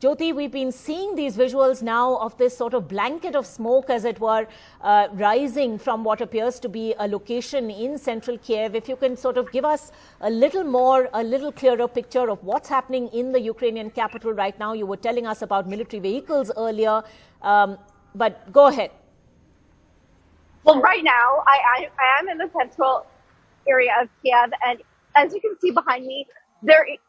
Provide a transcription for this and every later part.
Jyoti, we've been seeing these visuals now of this sort of blanket of smoke, as it were, rising from what appears to be a location in central Kyiv. If you can sort of give us a little clearer picture of what's happening in the Ukrainian capital right now. You were telling us about military vehicles earlier, but go ahead. Well, right now, I am in the central area of Kyiv, and as you can see behind me,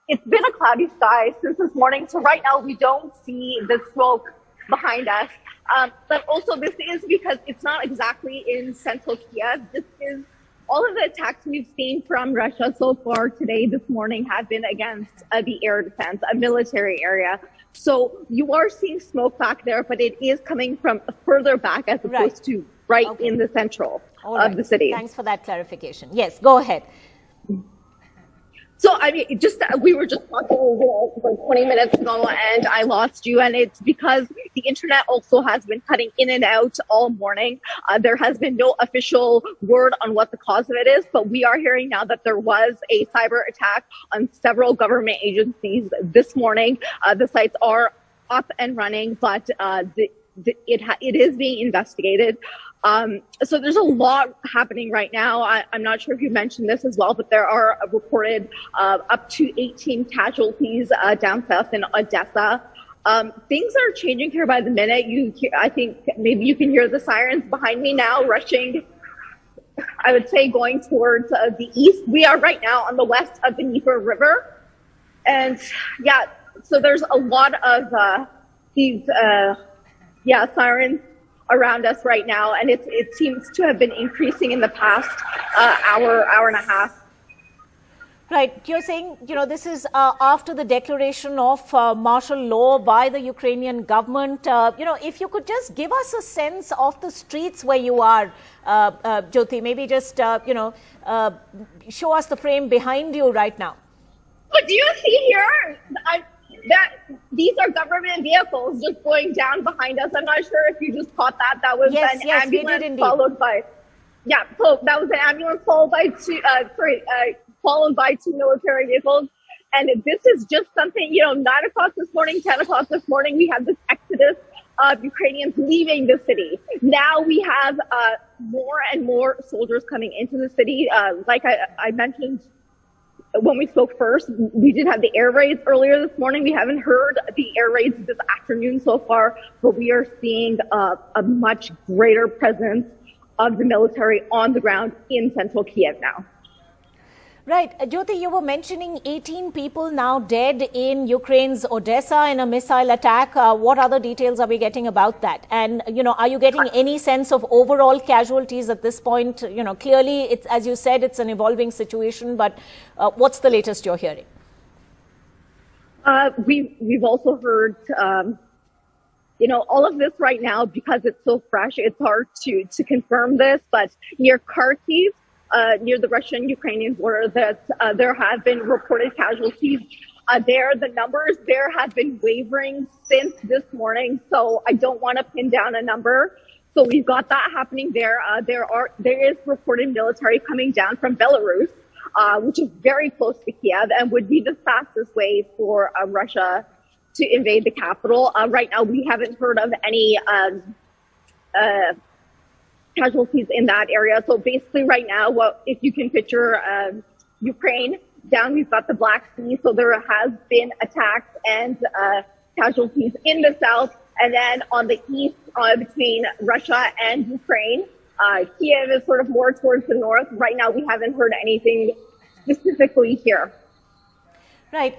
it's been a cloudy sky since this morning, so right now we don't see the smoke behind us. But also this is because it's not exactly in central Kyiv. This is all of the attacks we've seen from Russia so far today, this morning, have been against the air defense, a military area. So you are seeing smoke back there, but it is coming from further back as opposed to in the central of the city. Thanks for that clarification. Yes, go ahead. So, I mean, we were just talking like 20 minutes ago and I lost you, and it's because the internet also has been cutting in and out all morning. There has been no official word on what the cause of it is, but we are hearing now that there was a cyber attack on several government agencies this morning. The sites are up and running, but it is being investigated. So there's a lot happening right now. I'm not sure if you mentioned this as well, but there are reported up to 18 casualties down south in Odessa. Things are changing here by the minute. I think maybe you can hear the sirens behind me now rushing, I would say, going towards the east. We are right now on the west of the Dnieper River. And yeah, so there's a lot of these sirens around us right now, and it seems to have been increasing in the past hour and a half. Right. You're saying, this is after the declaration of martial law by the Ukrainian government. If you could just give us a sense of the streets where you are, Jyoti, maybe just, show us the frame behind you right now. What do you see here? These are government vehicles just going down behind us. I'm not sure if you just caught that. That was an ambulance followed by, so that was an ambulance followed by two military vehicles. And this is just something, 9 o'clock this morning, 10 o'clock this morning, we have this exodus of Ukrainians leaving the city. Now we have more and more soldiers coming into the city. Like I mentioned when we spoke first, we did have the air raids earlier this morning. We haven't heard the air raids this afternoon so far, but we are seeing a much greater presence of the military on the ground in central Kyiv now. Right. Jyoti, you were mentioning 18 people now dead in Ukraine's Odessa in a missile attack. What other details are we getting about that? And, are you getting any sense of overall casualties at this point? Clearly, it's, as you said, it's an evolving situation, but what's the latest you're hearing? We've also heard, all of this right now, because it's so fresh, it's hard to confirm this, but near Kyiv, near the Russian-Ukrainian border, that there have been reported casualties there. The numbers there have been wavering since this morning, so I don't want to pin down a number. So we've got that happening there. There is reported military coming down from Belarus, which is very close to Kyiv and would be the fastest way for Russia to invade the capital. Right now, we haven't heard of any casualties in that area. So basically right now, if you can picture Ukraine, down we've got the Black Sea, so there has been attacks and casualties in the south, and then on the east between Russia and Ukraine. Kyiv is sort of more towards the north. Right now we haven't heard anything specifically here. Right.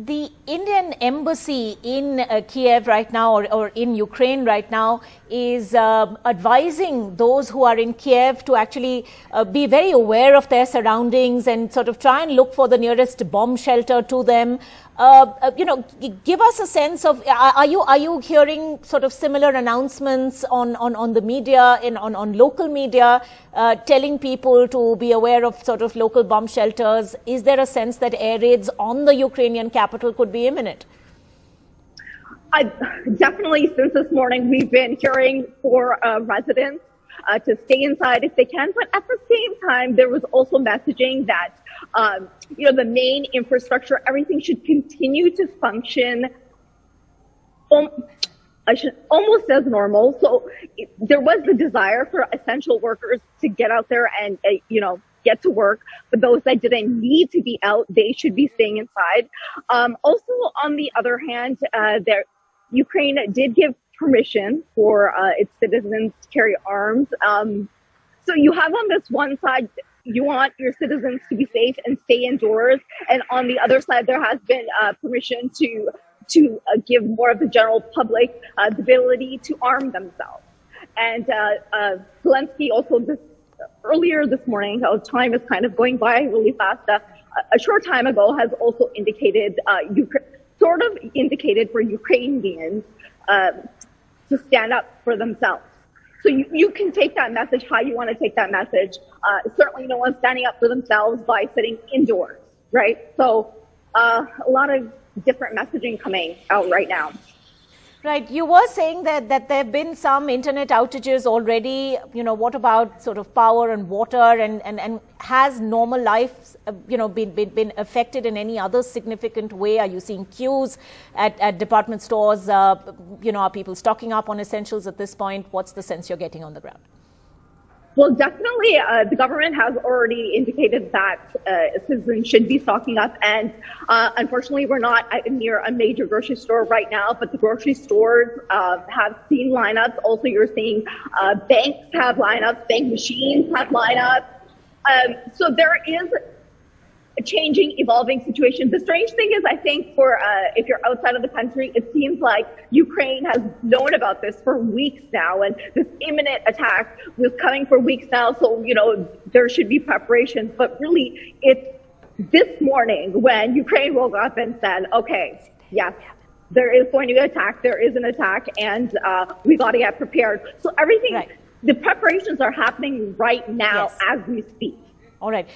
The Indian embassy in Kyiv right now, or in Ukraine right now, is advising those who are in Kyiv to actually be very aware of their surroundings and sort of try and look for the nearest bomb shelter to them. Give us a sense of, are you hearing sort of similar announcements on the media, on local media, telling people to be aware of sort of local bomb shelters? Is there a sense that air raids on the Ukrainian capital could be imminent? Definitely, since this morning, we've been hearing for residents to stay inside if they can. But at the same time, there was also messaging that, the main infrastructure, everything should continue to function almost as normal. So there was the desire for essential workers to get out there and, get to work. But those that didn't need to be out, they should be staying inside. Also, on the other hand, Ukraine did give permission for its citizens to carry arms. So you have on this one side, you want your citizens to be safe and stay indoors. And on the other side, there has been permission to give more of the general public the ability to arm themselves. And Zelensky also earlier this morning, time is kind of going by really fast, a short time ago has also indicated, indicated for Ukrainians to stand up for themselves. So you can take that message how you want to take that message. Certainly no one's standing up for themselves by sitting indoors, right? So a lot of different messaging coming out right now. Right. You were saying that there have been some internet outages already. What about sort of power and water, and has normal life, been affected in any other significant way? Are you seeing queues at department stores? Are people stocking up on essentials at this point? What's the sense you're getting on the ground? Well, definitely, the government has already indicated that citizens should be stocking up. And unfortunately, we're not near a major grocery store right now, but the grocery stores have seen lineups. Also, you're seeing banks have lineups, bank machines have lineups. So there is a changing, evolving situation. The strange thing is, I think, for if you're outside of the country, it seems like Ukraine has known about this for weeks now, and this imminent attack was coming for weeks now. So, there should be preparations. But really, it's this morning when Ukraine woke up and said, okay, yes, there is going to be an attack. There is an attack, and we got to get prepared. So everything, right. The preparations are happening right now as we speak. All right.